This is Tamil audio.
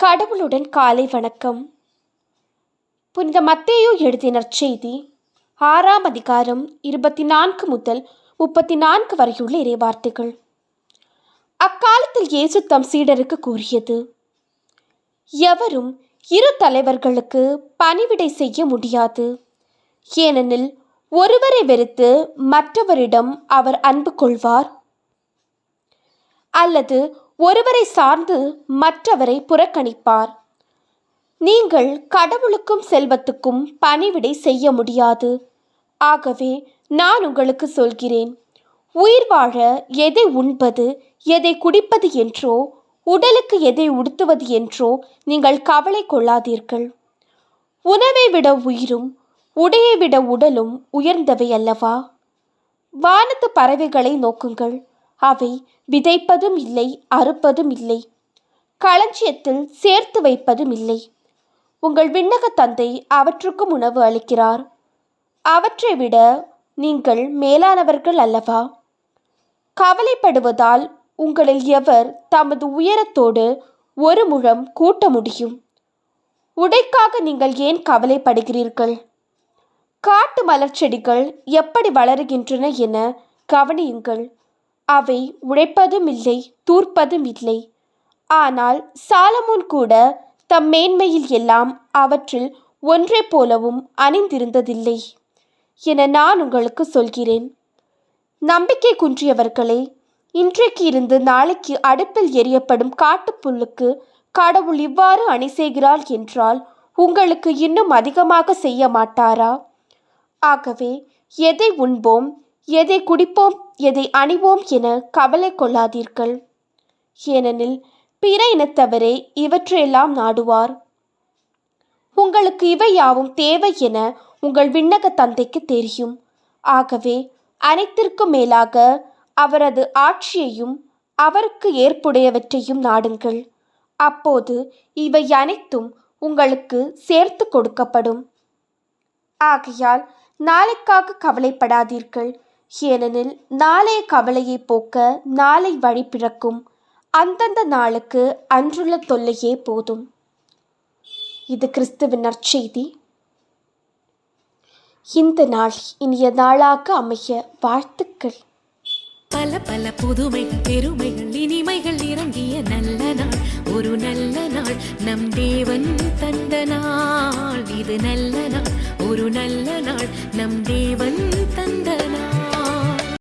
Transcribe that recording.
கடவுளுடன் காலை வணக்கம். புனித மத்தேயு எழுதிய நற்செய்தி 6ஆம் அதிகாரம் 24 முதல் 34 வரையுள்ள இறைவார்த்தைகள். அக்காலத்தில் இயேசு தம் சீடருக்கு கூறியது: எவரும் இரு தலைவர்களுக்கு பணிவிடை செய்ய முடியாது. ஏனெனில் ஒருவரை வெறுத்து மற்றவரிடம் அவர் அன்பு கொள்வார், அல்லது ஒருவரை சார்ந்து மற்றவரை புறக்கணிப்பார். நீங்கள் கடவுளுக்கும் செல்வத்துக்கும் பணிவிடை செய்ய முடியாது. ஆகவே நான் உங்களுக்கு சொல்கிறேன், உயிர் வாழ எதை உண்பது, எதை குடிப்பது என்றோ, உடலுக்கு எதை உடுத்துவது என்றோ நீங்கள் கவலை கொள்ளாதீர்கள். உணவை விட உயிரும் உடையை விட உடலும் உயர்ந்தவை அல்லவா? வானத்து பறவைகளை நோக்குங்கள். அவை விதைப்பதும் இல்லை, அறுப்பதும் இல்லை, களஞ்சியத்தில் சேர்த்து வைப்பதும் இல்லை. உங்கள் விண்ணக தந்தை அவற்றுக்கும் உணவு அளிக்கிறார். அவற்றை விட நீங்கள் மேலானவர்கள் அல்லவா? கவலைப்படுவதால் உங்களில் எவர் தமது உயரத்தோடு ஒரு முழம் கூட்ட முடியும்? உடைக்காக நீங்கள் ஏன் கவலைப்படுகிறீர்கள்? காட்டு மலர் செடிகள் எப்படி வளருகின்றன என கவனியுங்கள். அவை உழைப்பதும் இல்லை, தூர்ப்பதும் இல்லை. ஆனால் சாலமோன் கூட தம் மேன்மையில் எல்லாம் அவற்றில் ஒன்றை போலவும் அணிந்திருந்ததில்லை என நான் உங்களுக்கு சொல்கிறேன். நம்பிக்கை குன்றியவர்களே, இன்றைக்கு இருந்து நாளைக்கு அடுப்பில் எரியப்படும் காட்டுப்புல்லுக்கு கடவுள் இவ்வாறு அணி செய்கிறார் என்றால் உங்களுக்கு இன்னும் அதிகமாக செய்ய மாட்டாரா? ஆகவே எதை உண்போம், எதை குடிப்போம், எதை அணிவோம் என கவலை கொள்ளாதீர்கள். ஏனெனில் பிற இனத்தவரே இவற்றையெல்லாம் நாடுவார். உங்களுக்கு இவை யாவும் தேவை என உங்கள் விண்ணக தந்தைக்கு தெரியும். ஆகவே அனைத்திற்கும் மேலாக அவரது ஆட்சியையும் அவருக்கு ஏற்புடையவற்றையும் நாடுங்கள். அப்போது இவை அனைத்தும் உங்களுக்கு சேர்த்து கொடுக்கப்படும். ஆகையால் நாளைக்காக கவலைப்படாதீர்கள். ஏனெனில் நாளைய கவலையை போக்க நாளை வழி பிறக்கும். அந்தந்த நாளுக்கு அன்றுள்ள தொல்லையே போதும். இது கிறிஸ்துவின் நற்செய்தி. இந்த நாள் இனிய நாளாக அமைய வாழ்த்துக்கள். பல பல புதுமைகள், பெருமைகள், இனிமைகள் இறங்கிய நல்ல நாள், ஒரு நல்ல நாள், நம் தேவன் தந்த நாள். இது நல்ல நாள், ஒரு நல்ல நாள், நம் தேவன் தந்த